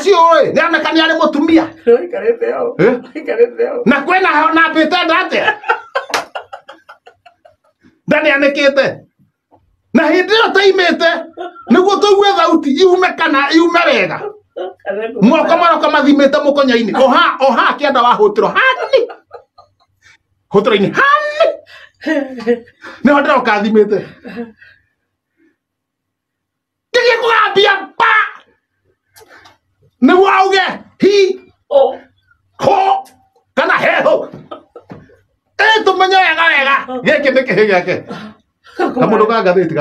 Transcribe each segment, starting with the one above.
cio ni amekani ari mutumia Ikareteo. Ikareteo. na kwena na pete ndate ndani anekete na hindiro taimete niguo tugue thauti iume kana iume wega moko maroko mathimete mukonyaini oha kianda wa hutiro hani hutiro-ini hani ni ndiro kathimete tigi kugambia pa niguo auge hi ho kana heho tumenye wega giki ni kihi giake kamundu ka ngathiti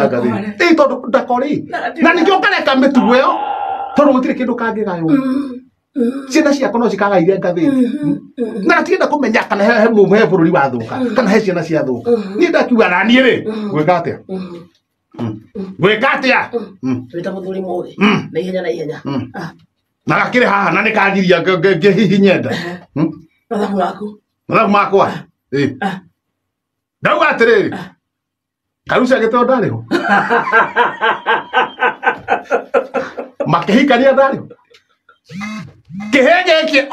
tondu ndakori na nikio kareka mitugo iyo tondu gutire kindu kangigayo ciana ciakwa no cikaga iria ngathiti na tigenda kumenya kana he bururi wathuka kana he ciana ciathuka ni ndakiuga nani ri gwika atia gwika atia Wita muthuri mugi na ihenya na gakire haha na nikagiria ngihihinyenda mathabu makwa ndauga atiriri karuca giteo ndariho makihikania ndariho kihe giki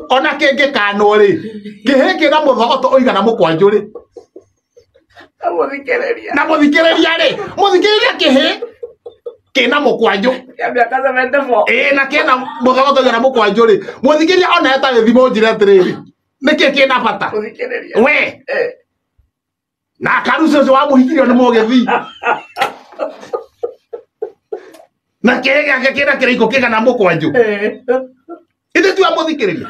ona kingi kanwo ri kihe kina muthogoto oigana mukwanju ri na muthikiriria ri muthikiriria kihe kina mukwanju na kina muthogoto oigana mukwanju ri muthikiriria ona eta githimo njire atiriri niki kina bata we na karuca ucio wa muhikirio ni mugithi na kihe giake kina kiriko kigana mukwanju ithe tu amuthikiriria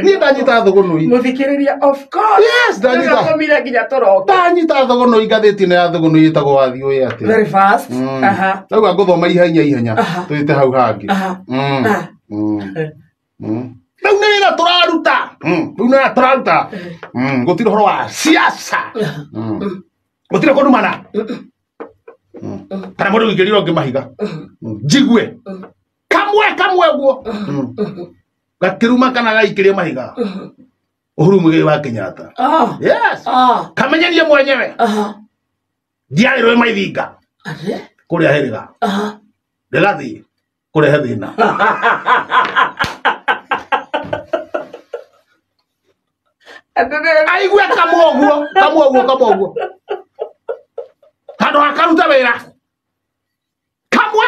ni ndanyita thugunui muthikiriria of course yes ndanyita komira nginya toroka ndanyita thugunui ngathiti ya thugunui itagwo wathi uyu ati very fast ndauga nguthoma ihenya twite hau hangi rĩu nĩ wĩra tũraruta gũtirĩ ũhoro wa siasa gũtirĩ kũndumana kana mũndũ wĩingĩrire ũngĩ mahiga njigue kamwe guo gakĩruma kana gaikĩrie mahiga Uhuru Muigai wa Kenyatta yes kamenyanie mwenyewe ndiarĩ rwĩ maithinga kũrĩa hĩrĩga ndĩgathiĩ kũrehe thĩna aigue kamwe ũguo handũ hakaruta wĩra kamwe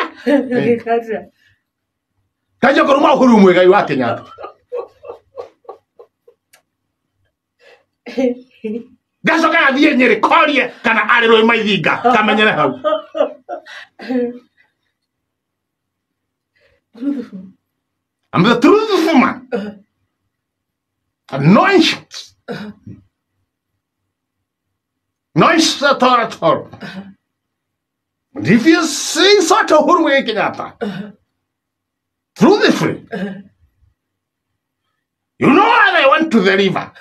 kanjia kũruma Uhuru Muigai wa Kenyatta gacoka gathiĩ Nyĩrĩ korie kana arĩ rwĩ maithinga kamenyere hau I'm the truthful man. Nonsense. Nonsense at all. But if you sing such a Uhuru Muigai Kenyatta, truthfully, you know how they went to the river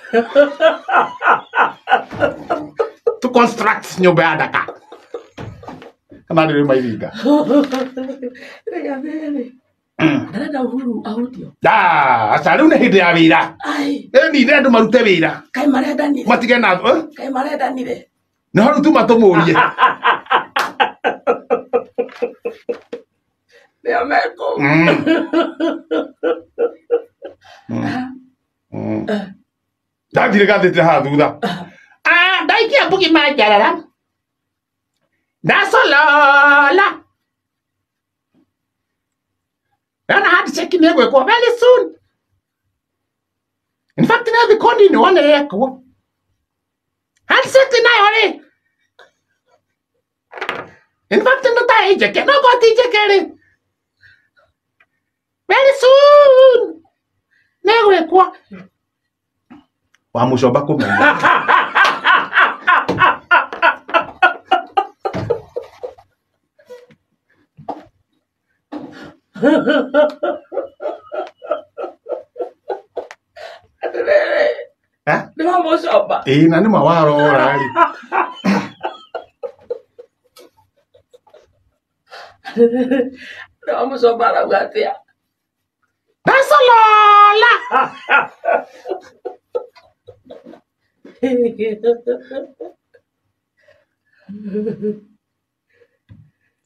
to construct nyumba ya daka. Kana nĩ maithinga. Ndarenda Uhuru ahutio. Aca rĩu nĩ hĩndĩ ya wĩra. Nine andũ marute wĩra. Kai marendanire. Matige na Kai marendanire. Nĩ ho rĩu tuma tũmũrie. Nĩ ameko. Ndathire gathĩte haha thutha. Ndaikia mbugi manjarara. Ndacolola. And I had to check in there very soon. In fact, I have called in one echo. I'll set in already. In fact, in the tie jacket, no got the jacket. Very soon. Never go. Vamos jogar comigo. Nĩ mamũcoba. Na nĩ mawarora rĩ. Nĩ mamũcoba arauga atĩa? Ndacolola.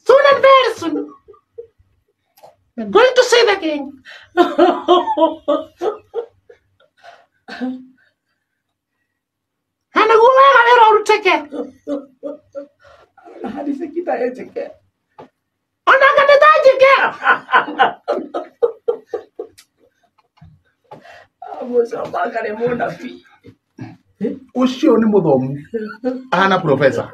Soon and very soon. I'm going to say the king. Hana gumega wera uruteke. Hadithi kita ya ceke. Ona kaneta jike. Musoma kare muna pi. Ucio ni muthomu. Ahana professor.